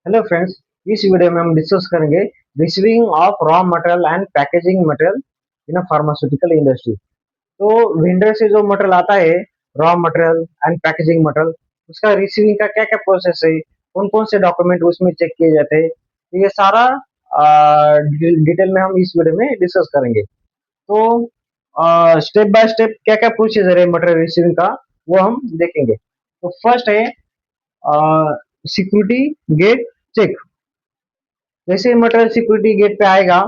Hello friends. इस video में हम डिस्कस करेंगे receiving of raw material and packaging material in a pharmaceutical industry. तो वेंडर से जो मटेरियल आता है, raw material and packaging material, उसका रिसीविंग का क्या क्या प्रोसेस है, कौन कौन से डॉक्यूमेंट उसमें चेक किए जाते हैं, तो ये सारा डिटेल में हम इस वीडियो में डिस्कस करेंगे। तो स्टेप बाय स्टेप क्या क्या प्रोसीजर है मटेरियल रिसीविंग का, वो हम देखेंगे। तो फर्स्ट है सिक्योरिटी गेट चेक। जैसे मटेरियल सिक्योरिटी गेट पे आएगा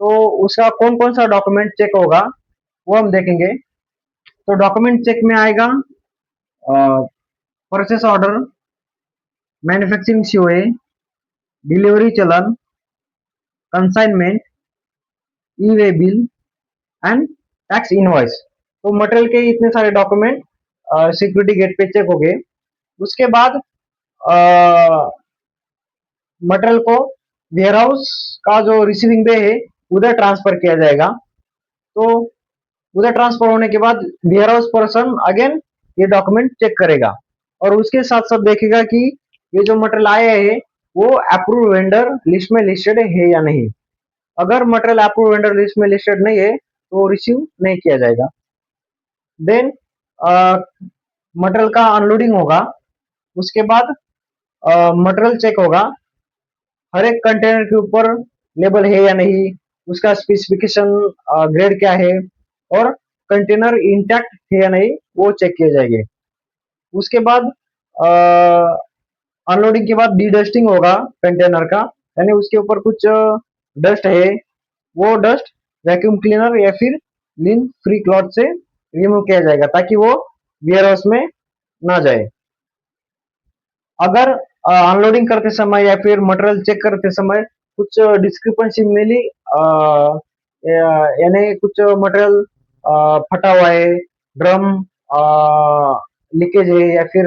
तो उसका कौन कौन सा डॉक्यूमेंट चेक होगा वो हम देखेंगे। तो डॉक्यूमेंट चेक में आएगा purchase order, manufacturing COA, delivery challan, consignment, e way bill and tax invoice. तो मटेरियल के इतने सारे डॉक्यूमेंट सिक्योरिटी गेट पे चेक हो गए। उसके बाद मटेरियल को वेयरहाउस का जो रिसीविंग बे है उधर ट्रांसफर किया जाएगा। तो उधर ट्रांसफर होने के बाद वेयर हाउस पर्सन अगेन ये डॉक्यूमेंट चेक करेगा और उसके साथ साथ देखेगा कि ये जो मटेरियल आया है वो अप्रूव वेंडर लिस्ट में लिस्टेड है या नहीं। अगर मटेरियल अप्रूव वेंडर लिस्ट में लिस्टेड नहीं है तो रिसीव नहीं किया जाएगा। देन मटेरियल का अनलोडिंग होगा। उसके बाद मटेरियल चेक होगा, हर एक कंटेनर के ऊपर लेबल है या नहीं, उसका स्पेसिफिकेशन ग्रेड क्या है और कंटेनर इंटैक्ट है या नहीं वो चेक किए जाएंगे। उसके बाद अनलोडिंग के बाद डी डस्टिंग होगा कंटेनर का, यानी उसके ऊपर कुछ डस्ट है वो डस्ट वैक्यूम क्लीनर या फिर लिन फ्री क्लॉथ से रिमूव किया जाएगा ताकि वो वेयर हाउस में ना जाए। अगर अनलोडिंग करते समय या फिर मटेरियल चेक करते समय कुछ डिस्क्रिपेंसी मिली, यानी कुछ मटेरियल फटा हुआ है, ड्रम लीकेज है या फिर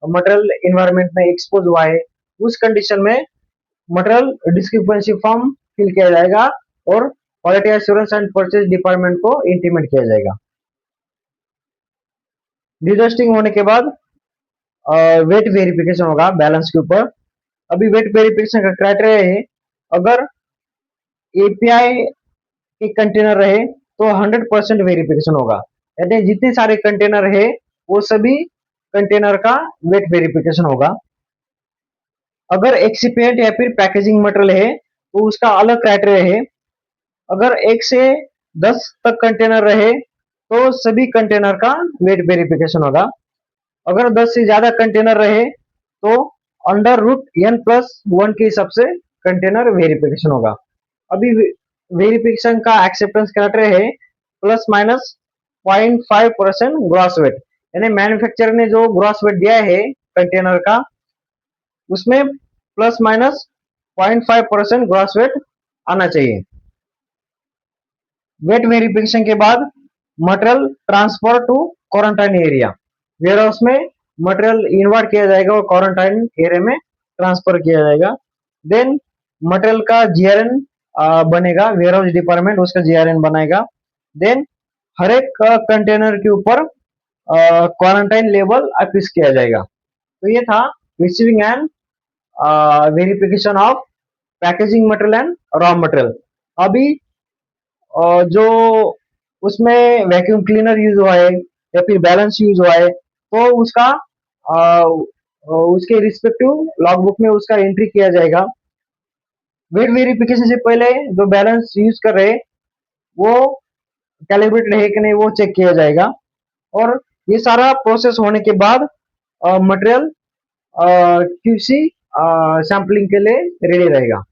मटेरियल इन्वायरमेंट में एक्सपोज हुआ है, उस कंडीशन में मटेरियल डिस्क्रिपेंसी फॉर्म फिल किया जाएगा और quality assurance and purchase department को इंटीमेट किया जाएगा। डिडस्टिंग होने के बाद वेट वेरिफिकेशन होगा बैलेंस के ऊपर। अभी वेट वेरिफिकेशन का क्राइटेरिया है, अगर एपीआई के कंटेनर रहे तो 100% वेरिफिकेशन होगा, यानी जितने सारे कंटेनर है वो सभी कंटेनर का वेट वेरिफिकेशन होगा। अगर एक्सिपिएंट या फिर पैकेजिंग मटेरियल है तो उसका अलग क्राइटेरिया है। अगर 1 से 10 तक कंटेनर रहे तो सभी कंटेनर का वेट वेरिफिकेशन होगा। अगर 10 से ज्यादा कंटेनर रहे तो अंडर रूट n+1 के हिसाब से कंटेनर वेरिफिकेशन होगा। अभी वेरिफिकेशन का एक्सेप्टेंस क्राइटेरिया है प्लस माइनस 0.5% ग्रॉस वेट, यानी मैन्युफैक्चरर ने जो ग्रॉस वेट दिया है कंटेनर का उसमें प्लस माइनस 0.5% ग्रॉस वेट आना चाहिए। वेट वेरिफिकेशन के बाद material transfer to quarantine area, warehouse में मटेरियल इनवर्ट किया जाएगा और क्वारंटाइन एरिया में ट्रांसफर किया जाएगा। देन मटेरियल का जीआरएन बनेगा, वेयर हाउस डिपार्टमेंट उसका जीआरएन बनाएगा। देन हर एक कंटेनर के ऊपर क्वारंटाइन लेवल अफिक्स किया जाएगा। तो ये था receiving end verification of packaging material and raw material. अभी जो उसमें वैक्यूम क्लीनर यूज हुआ है या फिर बैलेंस यूज हुआ है तो उसका उसके रिस्पेक्टिव लॉग बुक में उसका एंट्री किया जाएगा। वेट वेरिफिकेशन से पहले जो बैलेंस यूज कर रहे हैं वो कैलिब्रेटेड है कि नहीं वो चेक किया जाएगा और ये सारा प्रोसेस होने के बाद मटेरियल क्यूसी सैंपलिंग के लिए रेडी रहेगा।